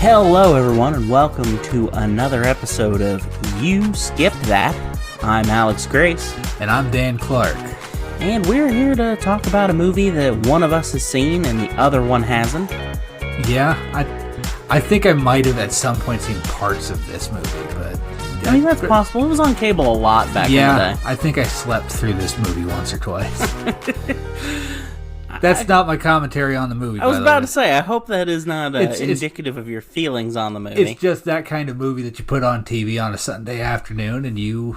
Hello, everyone, and welcome to another episode of You Skipped That. I'm Alex Grace. And I'm Dan Clark. And we're here to talk about a movie that one of us has seen and the other one hasn't. Yeah, I think I might have at some point seen parts of this movie, but... I mean, that's possible. It was on cable a lot back in the day. Yeah, I think I slept through this movie once or twice. That's not my commentary on the movie. I was about to say, I hope that is not indicative of your feelings on the movie. It's just that kind of movie that you put on TV on a Sunday afternoon and you...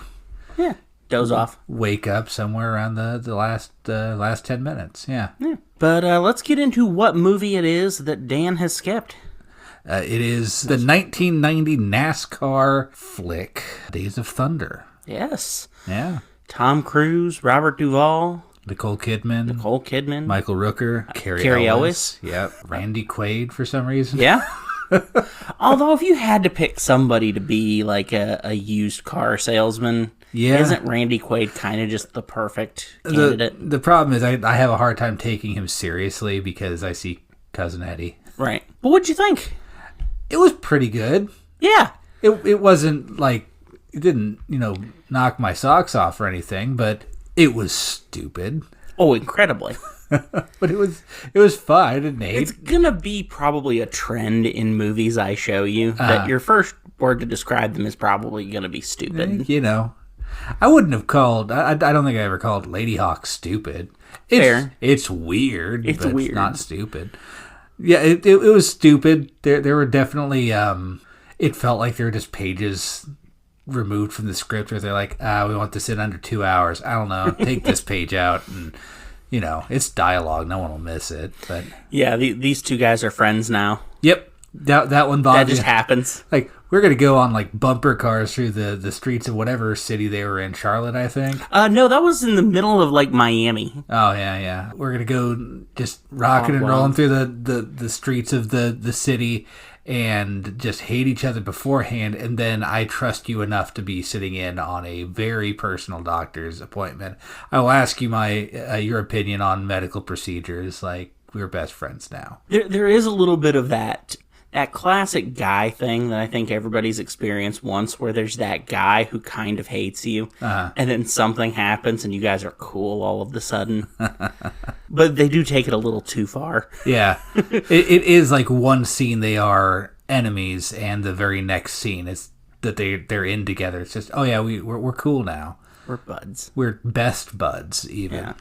Yeah, doze off. Wake up somewhere around the last 10 minutes, yeah. But let's get into what movie it is that Dan has skipped. It is the 1990 NASCAR flick, Days of Thunder. Yes. Yeah. Tom Cruise, Robert Duvall... Nicole Kidman. Michael Rooker. Cary Elwes. Yep. Randy Quaid for some reason. Yeah. Although if you had to pick somebody to be like a used car salesman, isn't Randy Quaid kind of just the perfect candidate? The problem is I have a hard time taking him seriously because I see Cousin Eddie. Right. But what'd you think? It was pretty good. Yeah. It wasn't like, it didn't, knock my socks off or anything, but... It was stupid. Oh, incredibly. But it was fun. I didn't hate. It's gonna be probably a trend in movies I show you that your first word to describe them is probably gonna be stupid. I wouldn't have called... I don't think I ever called Lady Hawk stupid. Fair. It's weird, but weird. It's not stupid. Yeah, it was stupid. There were definitely... it felt like there were just pages... removed from the script where they're like, we want this in under 2 hours. I don't know. Take this page out and, it's dialogue. No one will miss it. But yeah, these two guys are friends now. Yep. That one bothered That just happens. Like, we're going to go on, like, bumper cars through the streets of whatever city they were in. Charlotte, I think? No, that was in the middle of, like, Miami. Oh, yeah. We're going to go just rocking and rolling through the streets of the city and just hate each other beforehand, and then I trust you enough to be sitting in on a very personal doctor's appointment. I will ask you your opinion on medical procedures. Like, we're best friends now. There is a little bit of that classic guy thing that I think everybody's experienced once, where there's that guy who kind of hates you, and then something happens and you guys are cool all of a sudden. But they do take it a little too far. Yeah. It is like one scene they are enemies, and the very next scene is that they're in together. It's just, oh yeah, we're cool now. We're buds. We're best buds, even. Yeah.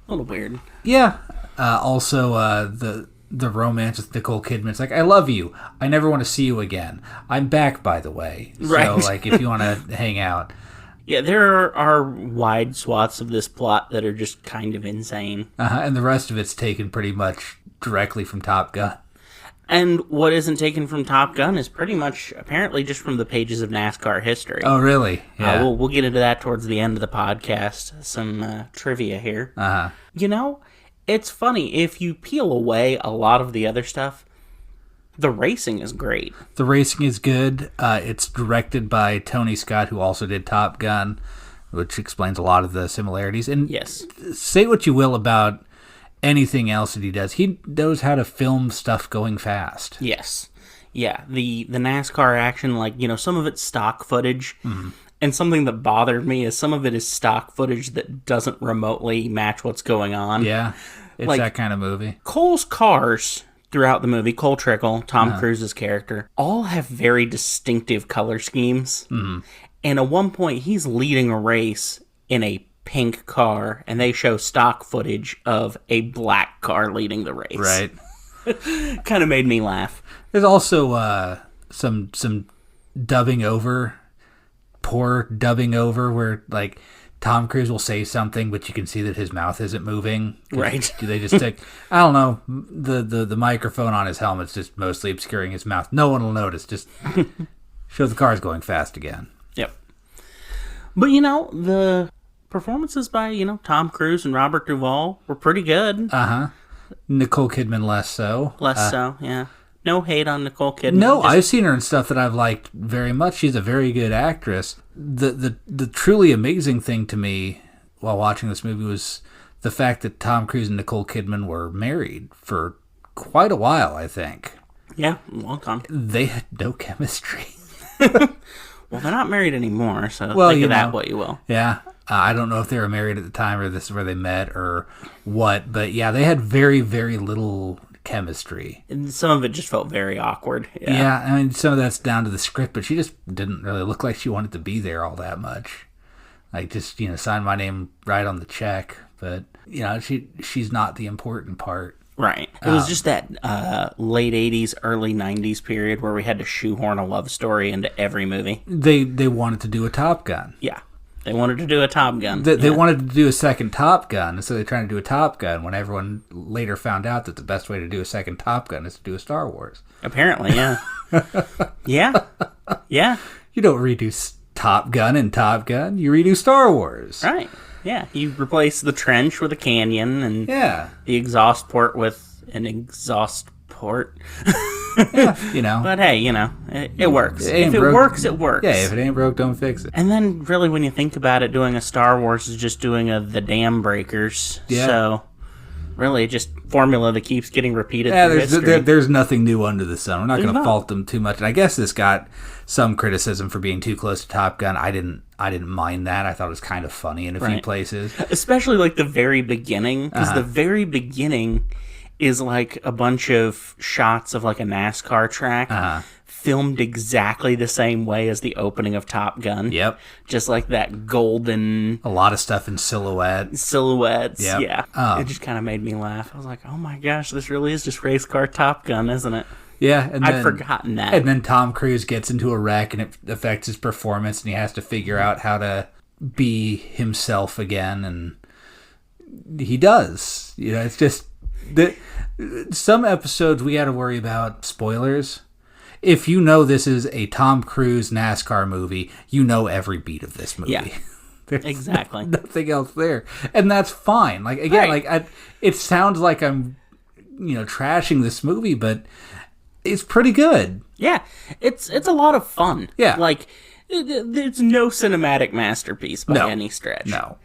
A little weird. Yeah. Also, the romance with Nicole Kidman. It's like, I love you. I never want to see you again. I'm back, by the way. Right. So, like, if you want to hang out. Yeah, there are wide swaths of this plot that are just kind of insane. And the rest of it's taken pretty much directly from Top Gun. And what isn't taken from Top Gun is pretty much, apparently, just from the pages of NASCAR history. Oh, really? Yeah. We'll get into that towards the end of the podcast. Some trivia here. It's funny, if you peel away a lot of the other stuff, the racing is great. The racing is good. It's directed by Tony Scott, who also did Top Gun, which explains a lot of the similarities. And yes, say what you will about anything else that he does, he knows how to film stuff going fast. Yes. Yeah, the NASCAR action, like, some of it's stock footage. Mm-hmm. And something that bothered me is some of it is stock footage that doesn't remotely match what's going on. Yeah, it's like, that kind of movie. Cole's cars throughout the movie, Cole Trickle, Tom Cruise's character, all have very distinctive color schemes. Mm-hmm. And at one point, he's leading a race in a pink car, and they show stock footage of a black car leading the race. Right. Kind of made me laugh. There's also some dubbing over, poor dubbing over, where, like, Tom Cruise will say something, but you can see that his mouth isn't moving. Right. Do they just stick... I don't know. The microphone on his helmet's just mostly obscuring his mouth. No one will notice. Just show the car's going fast again. Yep. But, the performances by, Tom Cruise and Robert Duvall were pretty good. Uh-huh. Nicole Kidman less so. Less so, yeah. No hate on Nicole Kidman. No, I've seen her in stuff that I've liked very much. She's a very good actress. The truly amazing thing to me while watching this movie was the fact that Tom Cruise and Nicole Kidman were married for quite a while, I think. Yeah, a long time. They had no chemistry. Well, they're not married anymore, so Well, think you of that know. what you will. Yeah. I don't know if they were married at the time or this is where they met or what, but yeah, they had very, very little chemistry. And some of it just felt very awkward. Yeah, I mean, some of that's down to the script, but she just didn't really look like she wanted to be there all that much. Like, just, sign my name right on the check, but, she's not the important part. Right. It was just that late 80s, early 90s period where we had to shoehorn a love story into every movie. They wanted to do a Top Gun. Yeah. They wanted to do a Top Gun. They wanted to do a second Top Gun, and so they're trying to do a Top Gun when everyone later found out that the best way to do a second Top Gun is to do a Star Wars. Apparently, yeah. Yeah. Yeah. You don't redo Top Gun and Top Gun. You redo Star Wars. Right. Yeah. You replace the trench with a canyon and Yeah. the exhaust port with an exhaust port. Yeah, But hey, it works. ain't If it broke- works, it works. Yeah, if it ain't broke, don't fix it. And then, really, when you think about it, doing a Star Wars is just doing the Dam Breakers. Yeah. So, really, just formula that keeps getting repeated Yeah, through history. there's nothing new under the sun. We're not going to not. fault them too much. And I guess this got some criticism for being too close to Top Gun. I didn't mind that. I thought it was kind of funny in a few Right. places. Especially, like, the very beginning. Because the very beginning is, like, a bunch of shots of, like, a NASCAR track. Filmed exactly the same way as the opening of Top Gun. Yep. Just like that golden A lot of stuff in silhouette. silhouettes. Yep. Yeah. It just kind of made me laugh. I was like, oh my gosh, this really is just race car Top Gun, isn't it? Yeah, and I'd forgotten that. And then Tom Cruise gets into a wreck, and it affects his performance, and he has to figure out how to be himself again, and he does. It's just that some episodes we got to worry about spoilers. If you know this is a Tom Cruise NASCAR movie, you know every beat of this movie. Yeah. There's Exactly. nothing else there, and that's fine. Like again, Right. it sounds like I'm, trashing this movie, but it's pretty good. Yeah, it's a lot of fun. Yeah. Like, it's no cinematic masterpiece by any stretch. No.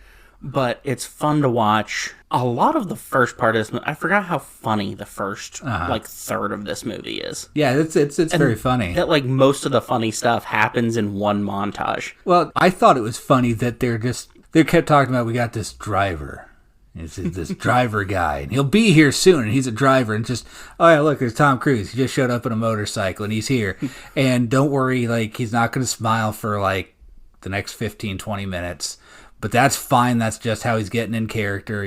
But it's fun to watch. A lot of the first part of this movie, I forgot how funny the first, third of this movie is. Yeah, it's very funny. That, like, most of the funny stuff happens in one montage. Well, I thought it was funny that they kept talking about, we got this driver. It's this driver guy, and he'll be here soon, and he's a driver, and just, oh yeah, look, there's Tom Cruise. He just showed up on a motorcycle, and he's here. And don't worry, like, he's not going to smile for, like, the next 15, 20 minutes. But that's fine. That's just how he's getting in character,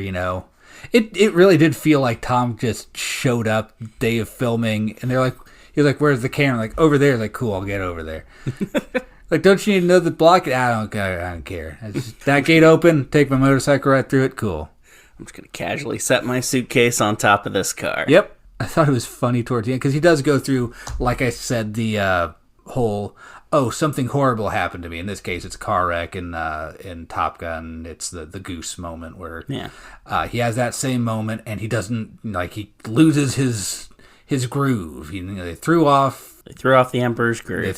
It really did feel like Tom just showed up day of filming, and he's like, where's the camera? Like, over there. Like, cool, I'll get over there. Like, don't you need to know the block? I don't care. That gate open, take my motorcycle right through it, cool. I'm just going to casually set my suitcase on top of this car. Yep. I thought it was funny towards the end, because he does go through, like I said, the whole, something horrible happened to me. In this case, it's a car wreck. In Top Gun, it's the goose moment where he has that same moment, and he doesn't, he loses his groove. They threw off the Emperor's groove.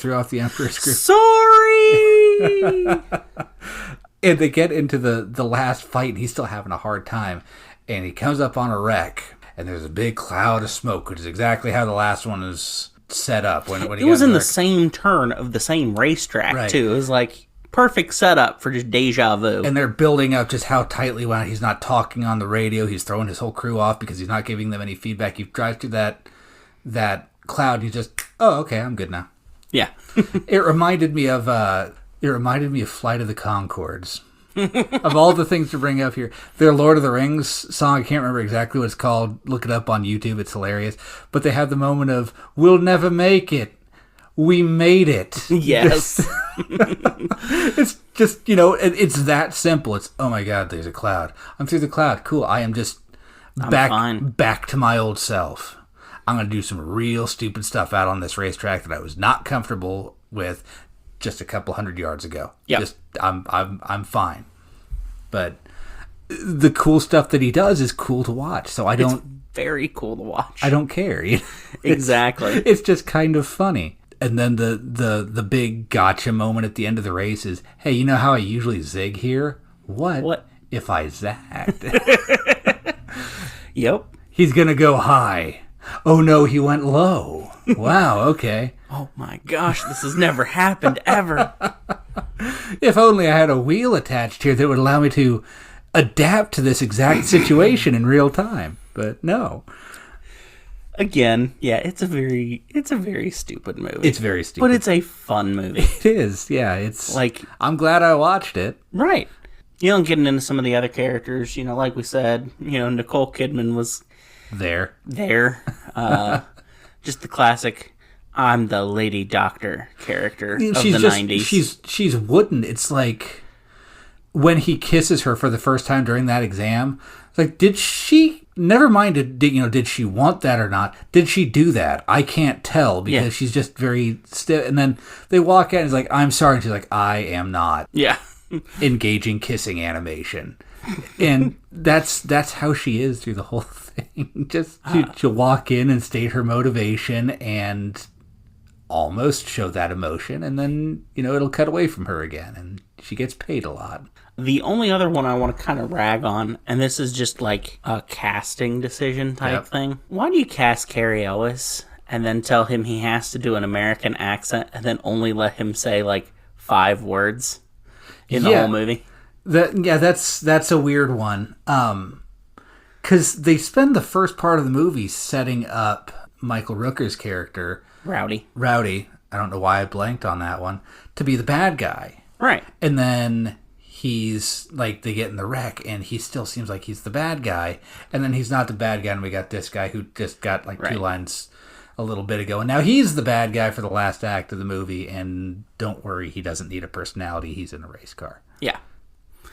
Sorry! And they get into the last fight, and he's still having a hard time. And he comes up on a wreck, and there's a big cloud of smoke, which is exactly how the last one is set up. When it was in the same turn of the same racetrack, too. It was like perfect setup for just deja vu. And they're building up just how tightly wound. He's not talking on the radio. He's throwing his whole crew off because he's not giving them any feedback. You drive through that cloud, and you just, okay, I'm good now. Yeah. It reminded me of Flight of the Conchords. Of all the things to bring up here, their Lord of the Rings song, I can't remember exactly what it's called. Look it up on YouTube. It's hilarious. But they have the moment of, we'll never make it. We made it. Yes. It's just, it's that simple. It's, oh my God, there's a cloud. I'm through the cloud. Cool. I am just back to my old self. I'm going to do some real stupid stuff out on this racetrack that I was not comfortable with just a couple 100 yards ago. Yeah. I'm fine. But the cool stuff that he does is cool to watch. So it's very cool to watch. I don't care. Exactly. It's just kind of funny. And then the big gotcha moment at the end of the race is, hey, you know how I usually zig here? What if I zagged? Yep. He's going to go high. Oh no, he went low. Wow, okay. Oh my gosh, this has never happened ever. If only I had a wheel attached here that would allow me to adapt to this exact situation in real time. But no. Again, yeah, it's a very stupid movie. It's very stupid. But it's a fun movie. It is, yeah. It's like, I'm glad I watched it. Right. Getting into some of the other characters, like we said, Nicole Kidman was there. Just the classic, I'm the lady doctor character of the 90s. She's wooden. It's like when he kisses her for the first time during that exam. It's like, did she? Never mind. Did she want that or not? Did she do that? I can't tell because she's just very stiff. And then they walk out and he's like, I'm sorry. And she's like, I am not. Yeah. Engaging kissing animation. And that's how she is through the whole thing. Just she'll walk in and state her motivation and almost show that emotion, and then it'll cut away from her again, and she gets paid a lot. The only other one I want to kind of rag on, and this is just like a casting decision type thing. Why do you cast Cary Elwes and then tell him he has to do an American accent and then only let him say like 5 words in the whole movie? That's a weird one. Because they spend the first part of the movie setting up Michael Rooker's character, Rowdy. I don't know why I blanked on that one, to be the bad guy. Right. And then he's like, they get in the wreck and he still seems like he's the bad guy. And then he's not the bad guy, and we got this guy who just got like 2 lines a little bit ago. And now he's the bad guy for the last act of the movie. And don't worry, he doesn't need a personality. He's in a race car. Yeah.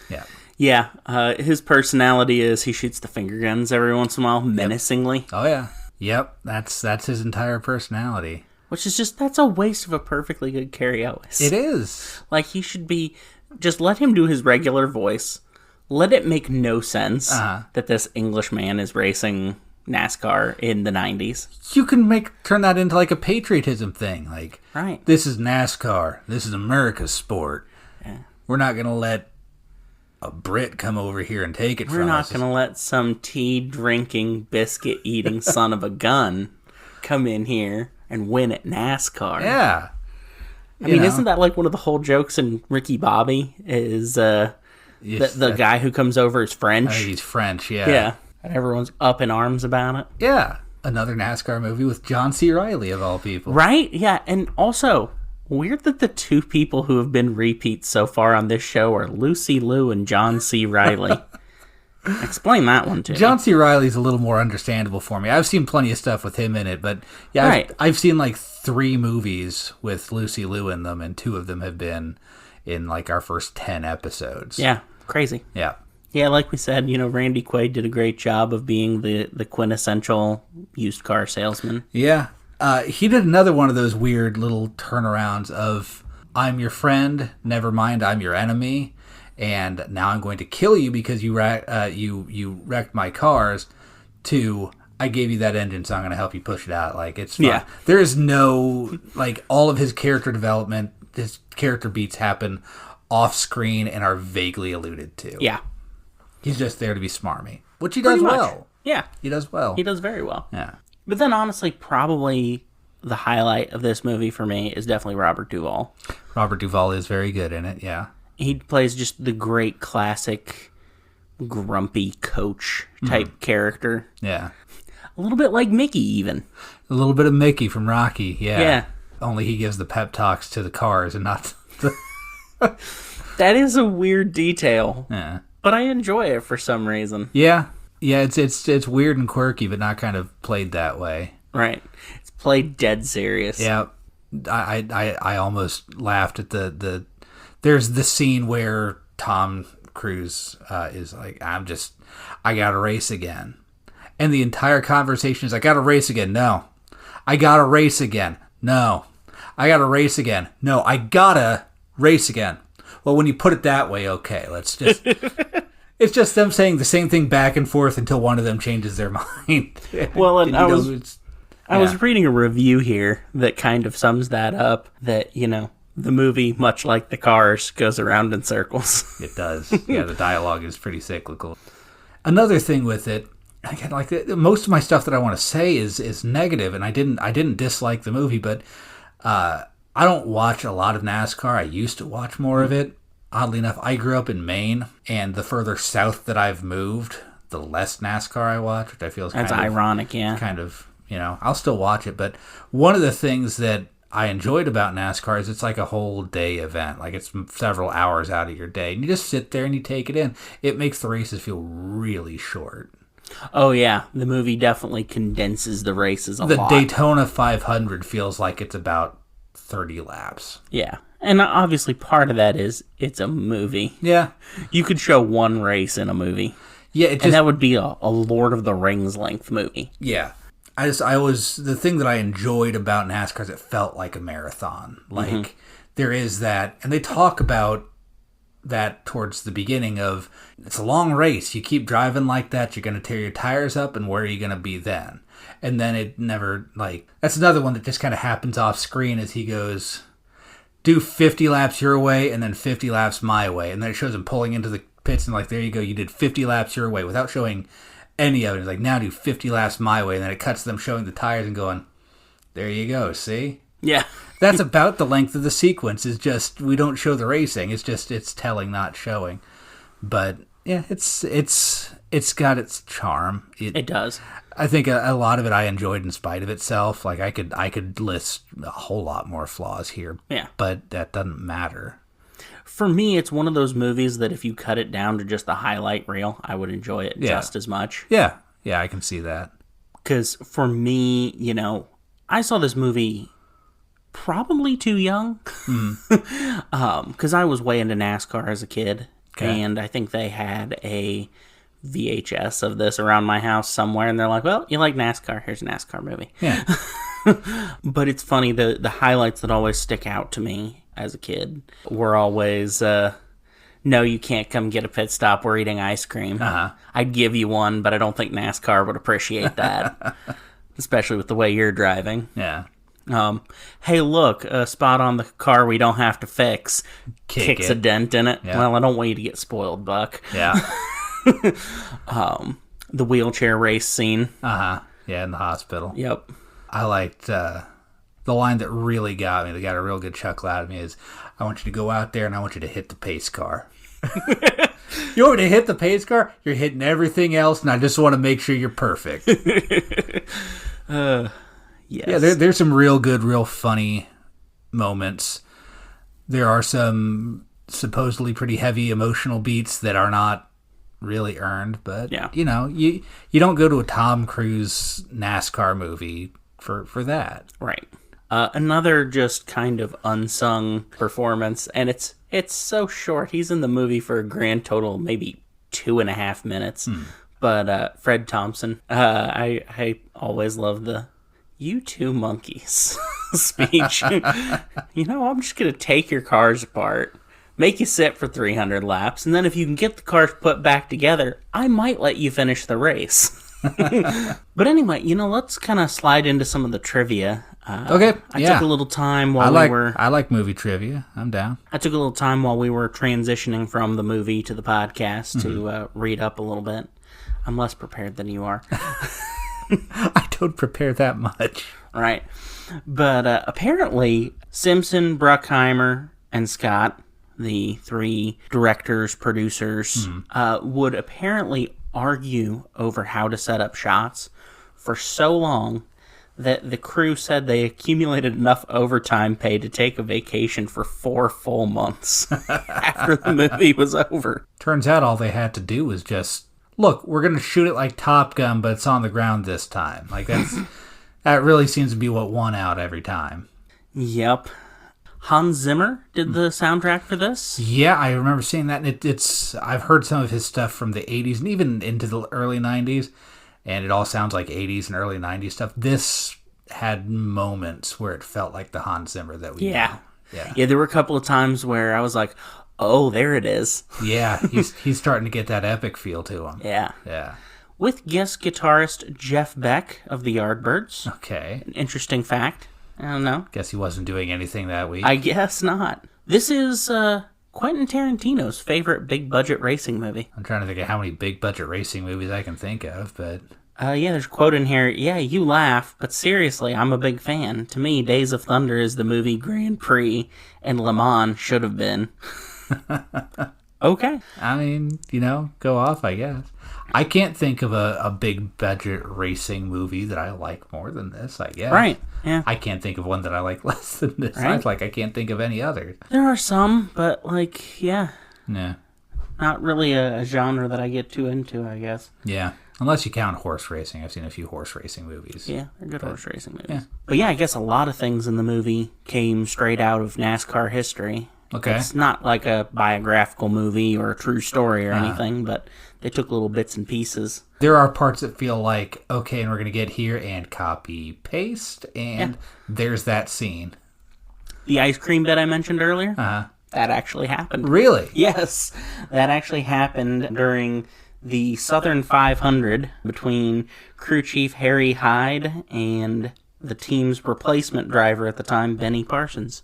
Yeah. Yeah. His personality is he shoots the finger guns every once in a while, menacingly. Oh, yeah. Yep. That's his entire personality. Which is just, that's a waste of a perfectly good Cary Elwes. It is. Like, he should be, just let him do his regular voice. Let it make no sense that this English man is racing NASCAR in the 90s. You can turn that into like a patriotism thing. Like, right. This is NASCAR. This is America's sport. Yeah. We're not going to let a Brit come over here and take it from us. We're not going to let some tea-drinking, biscuit-eating son of a gun come in here and win at NASCAR. Yeah. I mean, isn't that like one of the whole jokes in Ricky Bobby is the guy who comes over is French? He's French, yeah. Yeah. And everyone's up in arms about it. Yeah. Another NASCAR movie with John C. Reilly, of all people. Right? Yeah. And also, weird that the 2 people who have been repeats so far on this show are Lucy Liu and John C. Reilly. Explain that one to me. John C. Reilly's a little more understandable for me. I've seen plenty of stuff with him in it, but yeah, right. I've seen like 3 movies with Lucy Liu in them, and 2 of them have been in like our first 10 episodes. Yeah, crazy. Yeah. Yeah, like we said, Randy Quaid did a great job of being the quintessential used car salesman. Yeah. He did another one of those weird little turnarounds of, I'm your friend, never mind, I'm your enemy, and now I'm going to kill you because you wrecked my cars, to, I gave you that engine, so I'm going to help you push it out. Like, it's fun. Yeah. There is no, like, all of his character development, his character beats happen off screen and are vaguely alluded to. Yeah. He's just there to be smarmy, which he does well. Yeah. He does well. He does very well. Yeah. But then, honestly, probably the highlight of this movie for me is definitely Robert Duvall. Robert Duvall is very good in it, yeah. He plays just the great classic grumpy coach type character. Yeah. A little bit like Mickey, even. A little bit of Mickey from Rocky, yeah. Yeah. Only he gives the pep talks to the cars and not the... That is a weird detail. Yeah. But I enjoy it for some reason. Yeah. Yeah, it's weird and quirky, but not kind of played that way. Right. It's played dead serious. Yeah. I almost laughed at the there's the scene where Tom Cruise is like, I gotta race again. And the entire conversation is, I gotta race again. No. I gotta race again. No. I gotta race again. No, I gotta race again. Well, when you put it that way, okay, let's just... It's just them saying the same thing back and forth until one of them changes their mind. Well, and I was reading a review here that kind of sums that up, that, the movie, much like the Cars, goes around in circles. It does. Yeah, the dialogue is pretty cyclical. Another thing with it, again, like most of my stuff that I want to say is negative, and I didn't dislike the movie, but I don't watch a lot of NASCAR. I used to watch more of it. Oddly enough, I grew up in Maine, and the further south that I've moved, the less NASCAR I watch, which I feel is That's ironic, yeah. Kind of, I'll still watch it, but one of the things that I enjoyed about NASCAR is it's like a whole day event. Like it's several hours out of your day, and you just sit there and you take it in. It makes the races feel really short. Oh, yeah. The movie definitely condenses the races a lot. The Daytona 500 feels like it's about 30 laps. Yeah. And obviously part of that is it's a movie. Yeah. You could show one race in a movie. Yeah. And that would be a Lord of the Rings length movie. Yeah. The thing that I enjoyed about NASCAR is it felt like a marathon. Like there is that, and they talk about that towards the beginning of, it's a long race. You keep driving like that, you're going to tear your tires up, and where are you going to be then? And then it never, that's another one that just kind of happens off screen as he goes, do 50 laps your way and then 50 laps my way. And then it shows him pulling into the pits and there you go, you did 50 laps your way without showing any of it. It's like, now do 50 laps my way. And then it cuts them showing the tires and going, there you go, see? Yeah. That's about the length of the sequence, is just, we don't show the racing. It's just, it's telling, not showing. But yeah, it's got its charm. It does. I think a lot of it I enjoyed in spite of itself. Like I could list a whole lot more flaws here. Yeah. But that doesn't matter. For me, it's one of those movies that if you cut it down to just the highlight reel, I would enjoy it just as much. Yeah. Yeah, I can see that. Because for me, I saw this movie probably too young. Because I was way into NASCAR as a kid. Okay. And I think they had a VHS of this around my house somewhere, and they're like, well, you like NASCAR, here's a NASCAR movie. Yeah. But it's funny, the highlights that always stick out to me as a kid were always, no, you can't come get a pit stop, we're eating ice cream. I'd give you one, but I don't think NASCAR would appreciate that. Especially with the way you're driving. Yeah. Hey, look, a spot on the car we don't have to fix. Kicks a dent in it. Yeah. Well, I don't want you to get spoiled, Buck. Yeah. The wheelchair race scene. Yeah, in the hospital. Yep. I liked the line that really got me, that got a real good chuckle out of me, is, I want you to go out there and I want you to hit the pace car. You want me to hit the pace car? You're hitting everything else, and I just want to make sure you're perfect. Yes. Yeah, there's some real good, real funny moments. There are some supposedly pretty heavy emotional beats that are not really earned, but yeah. You don't go to a Tom Cruise NASCAR movie for that. Right. Another just kind of unsung performance, and it's so short. He's in the movie for a grand total of maybe 2.5 minutes. But Fred Thompson, I always love the "you two monkeys" speech. I'm just going to take your cars apart, make you sit for 300 laps, and then if you can get the cars put back together, I might let you finish the race. But anyway, let's kind of slide into some of the trivia. Okay, I took a little time while I like movie trivia. I'm down. I took a little time while we were transitioning from the movie to the podcast to read up a little bit. I'm less prepared than you are. I don't prepare that much. Right. But apparently, Simpson, Bruckheimer, and Scott, the three directors, producers, would apparently argue over how to set up shots for so long that the crew said they accumulated enough overtime pay to take a vacation for 4 full months after the movie was over. Turns out all they had to do was just, look, we're going to shoot it like Top Gun, but it's on the ground this time. Like that really seems to be what won out every time. Yep. Hans Zimmer did the soundtrack for this. Yeah, I remember seeing that. And I've heard some of his stuff from the 80s and even into the early 90s. And it all sounds like 80s and early 90s stuff. This had moments where it felt like the Hans Zimmer that we know. Yeah, there were a couple of times where I was like, oh, there it is. Yeah, he's starting to get that epic feel to him. Yeah. With guest guitarist Jeff Beck of the Yardbirds. Okay. An interesting fact. I don't know. Guess he wasn't doing anything that week. I guess not. This is Quentin Tarantino's favorite big-budget racing movie. I'm trying to think of how many big-budget racing movies I can think of, but... Yeah, there's a quote in here. Yeah, you laugh, but seriously, I'm a big fan. To me, Days of Thunder is the movie Grand Prix, and Le Mans should have been. Okay. I mean, go off, I guess. I can't think of a big-budget racing movie that I like more than this, I guess. Right, yeah. I can't think of one that I like less than this. Right. I can't think of any others. There are some, but, yeah. Yeah. Not really a genre that I get too into, I guess. Yeah. Unless you count horse racing. I've seen a few horse racing movies. Yeah, they're good horse racing movies. Yeah. But yeah, I guess a lot of things in the movie came straight out of NASCAR history. Okay. It's not like a biographical movie or a true story or anything, but they took little bits and pieces. There are parts that feel like, okay, and we're going to get here and copy, paste, and there's that scene. The ice cream bit I mentioned earlier, Uh-huh. that actually happened. Really? Yes, that actually happened during the Southern 500 between crew chief Harry Hyde and the team's replacement driver at the time, Benny Parsons,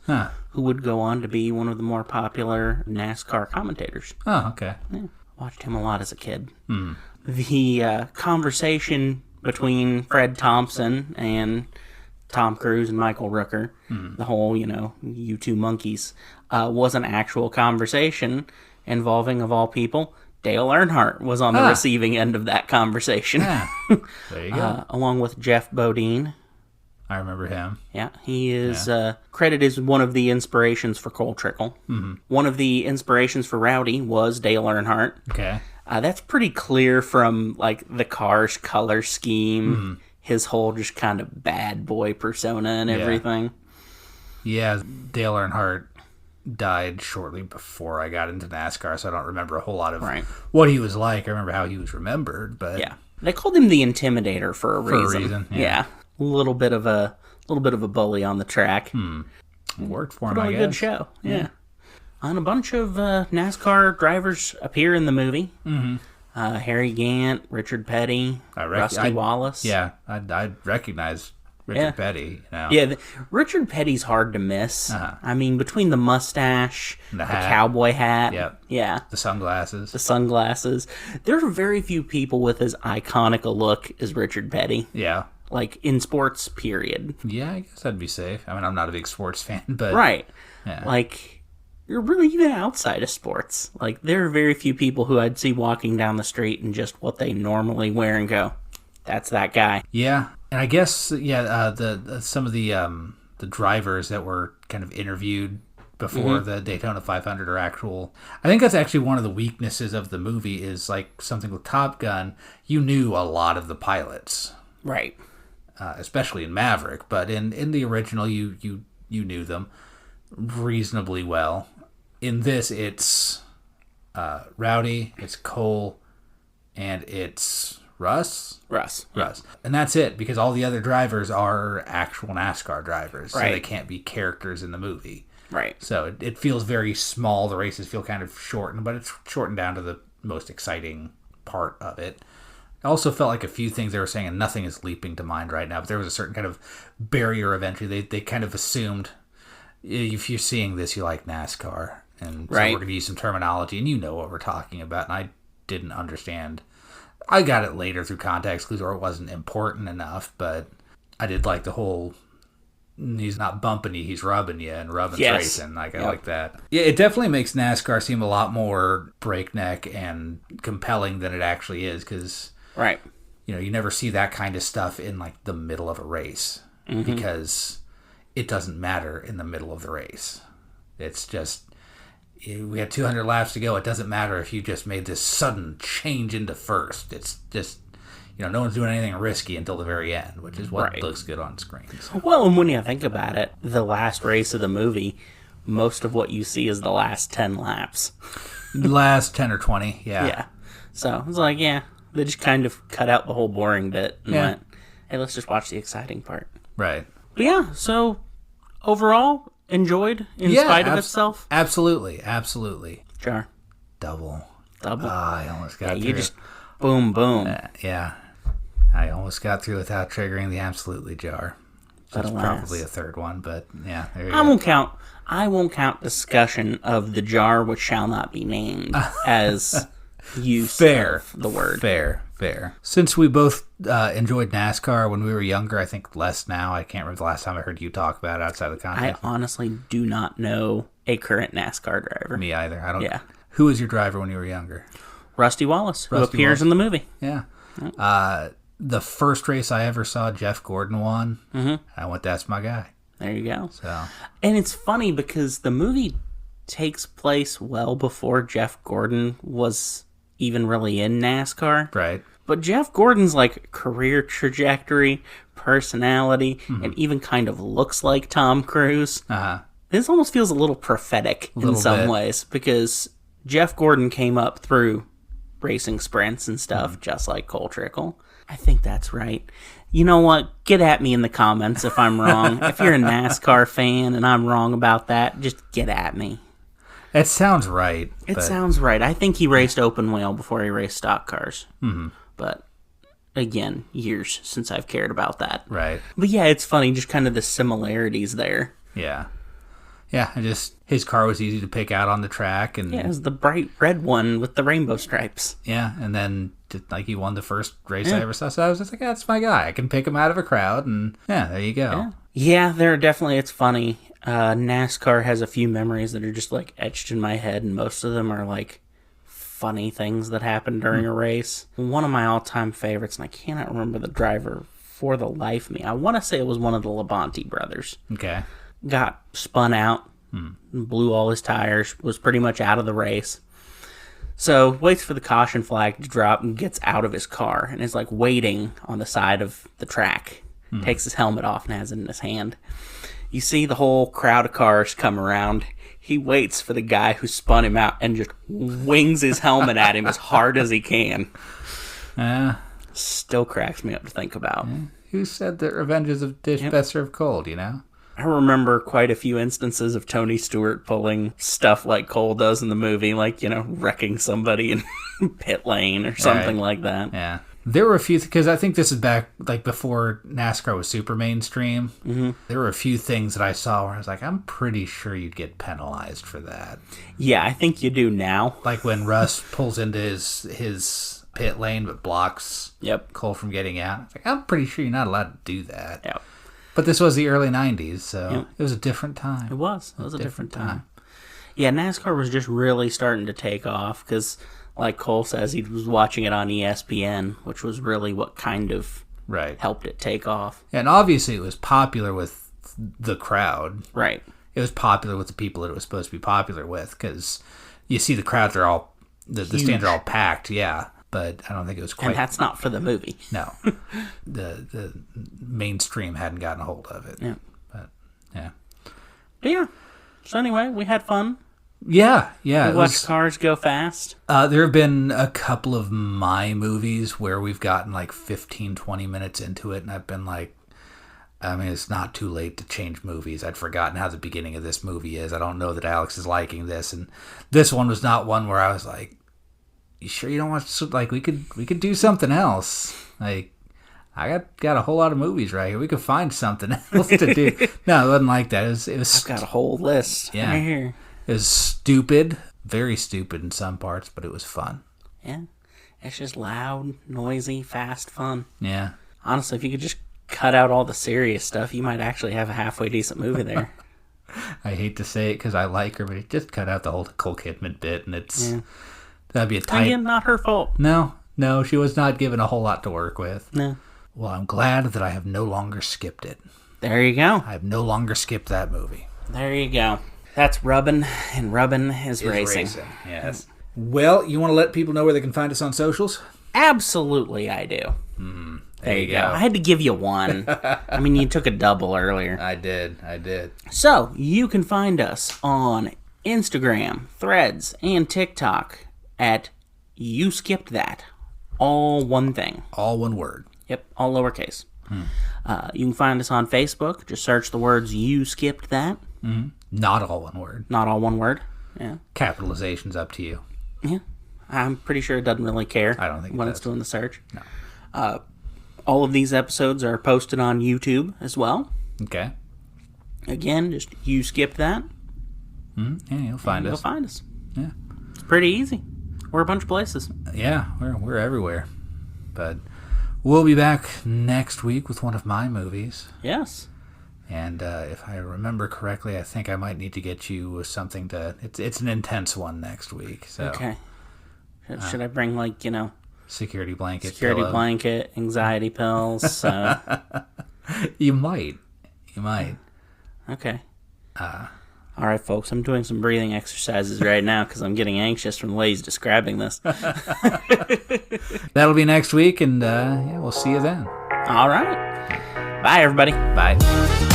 who would go on to be one of the more popular NASCAR commentators. Oh, okay. Yeah, watched him a lot as a kid. The conversation between Fred Thompson and Tom Cruise and Michael Rooker, the whole, you two monkeys, was an actual conversation involving, of all people, Dale Earnhardt was on the receiving end of that conversation. Yeah. There you go. Along with Jeff Bodine. I remember him. Yeah, he is credited as one of the inspirations for Cole Trickle. Mm-hmm. One of the inspirations for Rowdy was Dale Earnhardt. Okay. That's pretty clear from the car's color scheme, his whole just kind of bad boy persona and everything. Yeah, Dale Earnhardt died shortly before I got into NASCAR, so I don't remember a whole lot of what he was like. I remember how he was remembered, but yeah, they called him the Intimidator for a reason. For a reason, yeah. A little bit of a bully on the track. Worked for him, Put on I a guess. good show. Yeah. And a bunch of NASCAR drivers appear in the movie. Mm-hmm. Harry Gant, Richard Petty, Rusty Wallace. Yeah, I recognize Richard Petty. Yeah, Richard Petty's hard to miss. I mean, between the mustache, the cowboy hat, the sunglasses. There are very few people with as iconic a look as Richard Petty. Yeah. In sports, period. Yeah, I guess I'd be safe. I mean, I'm not a big sports fan, but... Right. Yeah. You're really even outside of sports. There are very few people who I'd see walking down the street in just what they normally wear and go, that's that guy. Yeah. And I guess, some of the drivers that were kind of interviewed before the Daytona 500 are actual... I think that's actually one of the weaknesses of the movie is, something with Top Gun, you knew a lot of the pilots. Right. Especially in Maverick, but in the original, you knew them reasonably well. In this, it's Rowdy, it's Cole, and it's Russ. And that's it, because all the other drivers are actual NASCAR drivers, so they can't be characters in the movie. Right. So it feels very small. The races feel kind of shortened, but it's shortened down to the most exciting part of it. I also felt like a few things they were saying, and nothing is leaping to mind right now, but there was a certain kind of barrier of entry. They kind of assumed, if you're seeing this, you like NASCAR. And so we're going to use some terminology, and you know what we're talking about, and I didn't understand. I got it later through context clues, or it wasn't important enough, but I did like the whole, he's not bumping you, he's rubbing you, and rubbing racing. I like that. Yeah, it definitely makes NASCAR seem a lot more breakneck and compelling than it actually is, because... Right. You never see that kind of stuff in the middle of a race because it doesn't matter in the middle of the race. It's just, we have 200 laps to go. It doesn't matter if you just made this sudden change into first. It's just, no one's doing anything risky until the very end, which is what looks good on screen. So. Well, and when you think about it, the last race of the movie, most of what you see is the last 10 laps. The last 10 or 20, yeah. Yeah. So it's they just kind of cut out the whole boring bit and went, hey, let's just watch the exciting part. Right. But yeah, so overall, enjoyed in spite of itself? Absolutely. Sure. Double. I almost got through. You just boom. Yeah. I almost got through without triggering the absolutely jar. That's probably a third one, but yeah, there you go. I won't count discussion of the jar which shall not be named as use of the word. Fair. Since we both enjoyed NASCAR when we were younger, I think less now. I can't remember the last time I heard you talk about it outside of the context. I honestly do not know a current NASCAR driver. Me either. I don't. Yeah. Who was your driver when you were younger? Rusty Wallace, who appears in the movie. Yeah. The first race I ever saw Jeff Gordon won, I went, that's my guy. There you go. So, and it's funny because the movie takes place well before Jeff Gordon was even really in NASCAR. Right. But Jeff Gordon's like career trajectory, personality, and even kind of looks like Tom Cruise. This almost feels a little prophetic in some ways because Jeff Gordon came up through racing sprints and stuff, just like Cole Trickle. I think that's right. You know what? Get at me in the comments if I'm wrong. If you're a NASCAR fan and I'm wrong about that, just get at me. It sounds right. It sounds right. I think he raced open wheel before he raced stock cars. But again, years since I've cared about that. Right. But yeah, it's funny, just kind of the similarities there. Yeah. Yeah, his car was easy to pick out on the track. And yeah, it was the bright red one with the rainbow stripes. Yeah, and then he won the first race I ever saw. So I was just like, that's my guy. I can pick him out of a crowd, and yeah, there you go. Yeah, there are definitely, it's funny. NASCAR has a few memories that are just like etched in my head, and most of them are like funny things that happened during a race. One of my all-time favorites, and I cannot remember the driver for the life of me. I want to say it was one of the Labonte brothers. Okay. Got spun out, blew all his tires, was pretty much out of the race. So waits for the caution flag to drop and gets out of his car and is like waiting on the side of the track. Takes his helmet off and has it in his hand. You see the whole crowd of cars come around. He waits for the guy who spun him out and just wings his helmet at him as hard as he can. Still cracks me up to think about. Who said that revenge is a dish best served cold, you know? I remember quite a few instances of Tony Stewart pulling stuff like Cole does in the movie, like, you know, wrecking somebody in pit lane or something like that. Yeah. There were a few, because I think this is back, like, before NASCAR was super mainstream. There were a few things that I saw where I was like, I'm pretty sure you'd get penalized for that. Yeah, I think you do now. Like when Russ pulls into his pit lane but blocks Cole from getting out. It's like, I'm pretty sure you're not allowed to do that. Yep. But this was the early 90s, so it was a different time. It was. It was a different time. Yeah, NASCAR was just really starting to take off because, like Cole says, he was watching it on ESPN, which was really what kind of helped it take off. And obviously it was popular with the crowd. Right. It was popular with the people that it was supposed to be popular with because you see the crowds are all, the stands are all packed, but I don't think it was quite... And that's not for the movie. No. The mainstream hadn't gotten a hold of it. Yeah. But, yeah. But yeah. So anyway, we had fun. Yeah. We watched cars go fast. There have been a couple of my movies where we've gotten like 15, 20 minutes into it, and I've been like, I mean, it's not too late to change movies. I'd forgotten how the beginning of this movie is. I don't know that Alex is liking this. And this one was not one where I was like, you sure you don't want to, like, we could do something else? Like, I got a whole lot of movies right here. We could find something else to do. No, it wasn't like that. It was I've got a whole list right here. It was stupid, very stupid in some parts, but it was fun. Yeah. It's just loud, noisy, fast fun. Yeah. Honestly, if you could just cut out all the serious stuff, you might actually have a halfway decent movie there. I hate to say it because I like her, but just cut out the whole Nicole Kidman bit, and it's... That'd be a tight... Again, not her fault. No, she was not given a whole lot to work with. No. Well, I'm glad that I have no longer skipped it. There you go. I have no longer skipped that movie. There you go. That's rubbin', and rubbin' is racing. Yes. Well, you want to let people know where they can find us on socials? Absolutely, I do. There you go. I had to give you one. I mean, you took a double earlier. I did. So, you can find us on Instagram, Threads, and TikTok at You Skipped That. All one thing. All one word. Yep, all lowercase. You can find us on Facebook. Just search the words You Skipped That. Not all one word. Not all one word. Yeah. Capitalization's up to you. Yeah. I'm pretty sure it doesn't really care. I don't think when it's doing the search. No. All of these episodes are posted on YouTube as well. Okay. Again, just you skip that. Yeah, you'll find us. You'll find us. Yeah. It's pretty easy. We're a bunch of places. Yeah, we're everywhere. But we'll be back next week with one of my movies. Yes. And if I remember correctly, I think I might need to get you something to... It's an intense one next week. So Okay. Should I bring, security blanket, security blanket, anxiety pills? You might. Okay. All right, folks. I'm doing some breathing exercises right now because I'm getting anxious from the way he's describing this. That'll be next week, and we'll see you then. All right. Bye, everybody. Bye.